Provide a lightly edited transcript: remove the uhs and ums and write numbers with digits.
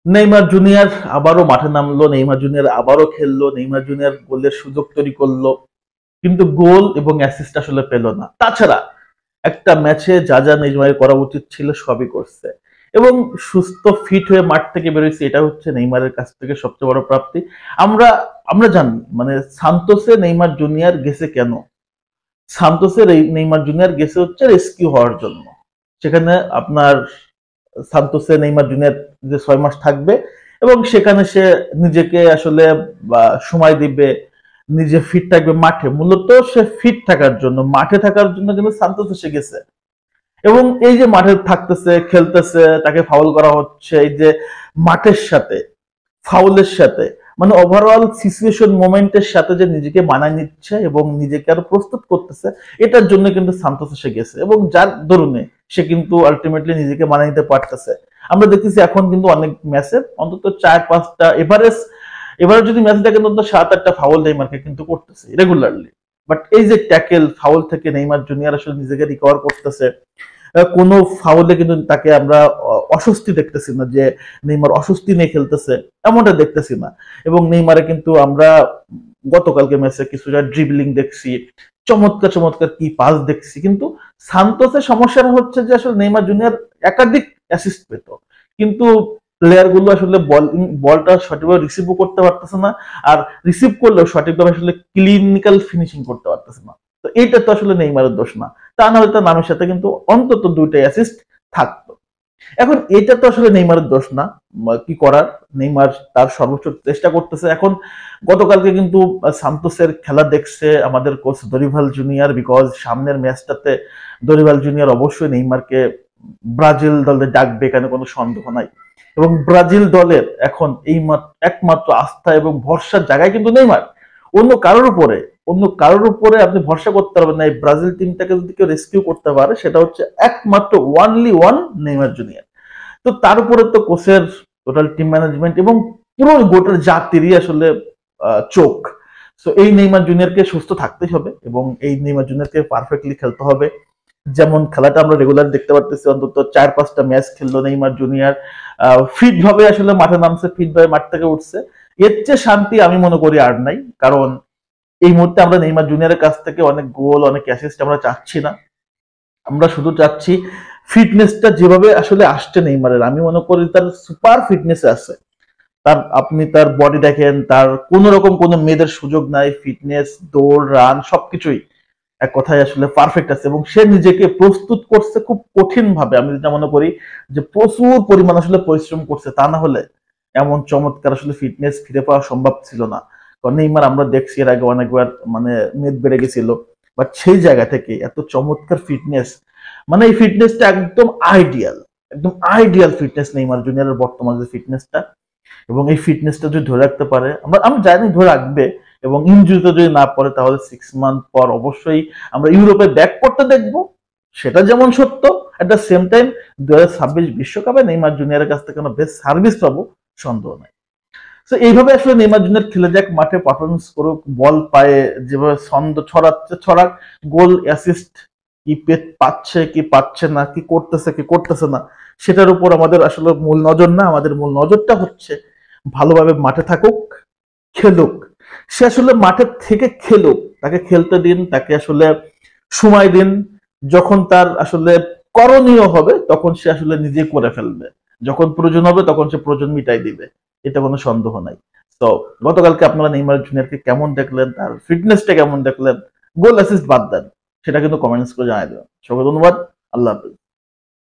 Neymar junior আবারও মাঠে নামলো, নেইমার জুনিয়র আবারও খেললো, নেইমার জুনিয়র গোলের সুযোগ তৈরি করলো, কিন্তু গোল এবং অ্যাসিস্ট আসলে পেল না। তাছাড়া একটা ম্যাচে যা যা নেইমারের করা উচিত ছিল সবই করছে, এবং সুস্থ ফিট হয়ে মাঠ থেকে বেরোইছে, এটা হচ্ছে নেইমারের কাছ থেকে সবচেয়ে বড় প্রাপ্তি। আমরা আমরা জানি মানে সান্তোসে নেইমার জুনিয়র গেছে কেন? সান্তোসের এই নেইমার জুনিয়র গেছে হচ্ছে রেস্কিউ হওয়ার জন্য। সেখানে আপনার সান্তোসে নেইমার জুনিয়র যে 6 মাস থাকবে, এবং সেখানে সে নিজেকে আসলে সময় দিবে, নিজে ফিট থাকবে মাঠে। মূলত সে ফিট থাকার জন্য, মাঠে থাকার জন্য কিন্তু সান্তোস এসে গেছে। এবং এই যে মাঠে থাকতেছে, খেলতেছে, তাকে ফাউল করা হচ্ছে, এই যে মাঠের সাথে ফাউলের সাথে, মানে ওভারঅল সিচুয়েশন মোমেন্টের সাথে যে নিজেকে মানায় নিচ্ছে এবং নিজেকে আরো প্রস্তুত করতেছে, এটার জন্য কিন্তু সান্তোস এসে গেছে, এবং যার দরুনে সে কিন্তু আলটিমেটলি নিজেকে মানায় নিতে পারতেছে। আমরা দেখতেছি এখন কিন্তু অনেক ম্যাচে অন্তত 4-5টা এভারেজ, এবারে যদি ম্যাচ দেখেন অন্তত 7-8টা ফাউল নেইমারকে কিন্তু করতেছে রেগুলারলি। বাট এই যে ট্যাকেল ফাউল থেকে নেইমার জুনিয়র আসলে নিজেকে রিকভার করতেছে, কোনো ফাউলে কিন্তু তাকে আমরা অস্বস্তি দেখতেছি না, যে নেইমার অস্বস্তি নিয়ে খেলতেছে, এমনটা দেখতেছি না। এবং নেইমারে কিন্তু আমরা গতকালকে ম্যাচে কিছুটা ড্রিবলিং দেখছি, চমৎকার চমৎকার কি পাস দেখছি। কিন্তু সান্তোসের সমস্যাটা হচ্ছে যে আসলে নেইমার জুনিয়র একাধিক অ্যাসিস্ট পেত, কিন্তু প্লেয়ার গুলো আসলে বলটা সঠিকভাবে রিসিভও করতে পারতেছে না, আর রিসিভ করলেও সঠিকভাবে আসলে ক্লিনিক্যাল ফিনিশিং করতে পারতেছে না। তো এইটা তো আসলে নেইমারের দোষ না, তা না হলে তার নামের সাথে কিন্তু অন্তত 2টা অ্যাসিস্ট থাকতো। এখন এটা তো আসলে নেইমারের দোষ না, কি করার, নেইমার তার সর্বোচ্চ চেষ্টা করতেছে। এখন গতকালকে কিন্তু সান্তোসের খেলা দেখছে আমাদের কোচ দরিভাল জুনিয়র, বিকজ সামনের ম্যাচটাতে দরিভাল জুনিয়র অবশ্যই নেইমারকে ব্রাজিল দলে ডাকবে, এখানে কোনো সন্দেহ নাই। এবং ব্রাজিল দলের এখন এই একমাত্র আস্থা এবং ভরসার জায়গায় কিন্তু নেইমার। অন্য কারোর উপরে অন্য কারোর উপরে আপনি ভরসা করতে পারবেন না। এই ব্রাজিল টিমটাকে যদি কেউ রেস্কিউ করতে পারে, সেটা হচ্ছে একমাত্র ওয়ানলি ওয়ান নেইমার জুনিয়র। তো তার উপরে তো কোচের, টোটাল টিম ম্যানেজমেন্ট এবং পুরো গোটার জাতিরই আসলে চোখ। সো এই নেইমার জুনিয়রকে সুস্থ থাকতেই হবে, এবং এই নেইমার জুনিয়রকে পারফেক্টলি খেলতে হবে। যেমন খেলাটা আমরা রেগুলার দেখতে পারতেছি, অন্তত 4-5টা ম্যাচ খেললো নেইমার জুনিয়র, ফিট ভাবে আসলে মাঠে নামছে, ফিট ভাবে মাঠ থেকে উঠছে। এর চেয়ে শান্তি আমি মনে করি আর নাই, কারণ এই মুহূর্তে আমরা নেইমার জুনিয়রের কাছ থেকে অনেক গোল, অনেক অ্যাসিস্ট আমরা চাচ্ছি না। আমরা শুধু চাচ্ছি ফিটনেসটা যেভাবে আসলে আসছে নেইমারের, আমি মনে করি তার সুপার ফিটনেস আছে। আপনি তার বডি দেখেন, তার কোন রকম কোনো মেয়েদের সুযোগ নাই, ফিটনেস, দৌড়, রান সবকিছুই এক কথায় আসলে পারফেক্ট আছে, এবং সে নিজেকে প্রস্তুত করছে খুব কঠিন ভাবে। আমি যেটা মনে করি যে প্রচুর পরিমাণ আসলে পরিশ্রম করছে, তা না হলে এমন চমৎকার আসলে ফিটনেস ফিরে পাওয়া সম্ভব ছিল না। কারণ নেইমার আমরা দেখছি এর আগে অনেকবার মানে মেদ বেড়ে গেছিল, বাট সেই জায়গা থেকে এত চমৎকার ফিটনেস, মানে এই ফিটনেসটা একদম আইডিয়াল, একদম আইডিয়াল ফিটনেস নেইমার জুনিয়রের বর্তমান যে ফিটনেসটা। এবং এই ফিটনেসটা যদি ধরে রাখতে পারে, আমি জানি ধরে রাখবে, এবং ইনজুরিতে যদি না পড়ে, তাহলে 6 মান্থ পর অবশ্যই আমরা ইউরোপে ব্যাক করতে দেখব। সেটা যেমন সত্য, এট দ্য সেম টাইম 2026 বিশ্বকাপে নেইমার জুনিয়রের কাছ থেকে আমরা বেস্ট সার্ভিস পাবো, সন্দেহ নাই। তো এইভাবে আসলে নেইমার জুনিয়র খেলে যাক, মাঠে পারফরমেন্স করুক, বল পায়ে যেভাবে ছন্দ ছড়াচ্ছে ছড়াক, গোল অ্যাসিস্ট কি পাচ্ছে কি পাচ্ছে না, কি করতেছে কি করতেছে না, সেটার উপর আমাদের আসলে মূল নজর না। আমাদের মূল নজরটা হচ্ছে ভালোভাবে মাঠে থাকুক, খেলুক। সে আসলে মাঠে থেকে খেলুক, তাকে খেলতে দিন, তাকে আসলে সময় দিন। যখন তার আসলে করণীয় হবে, তখন সে আসলে নিজে করে ফেলবে। যখন প্রয়োজন হবে, তখন সে প্রয়োজন মিটাই দিবে, এটা কোনো সন্দেহ নাই। তো গতকালকে আপনারা নেইমার জুনিয়রকে কেমন দেখলেন, তার ফিটনেসটা কেমন দেখলেন, গোল অ্যাসিস্ট বাদ দেন, সেটা কিন্তু কমেন্টস করে জানাই দেবেন। সবাইকে ধন্যবাদ। আল্লাহ হাফিজ।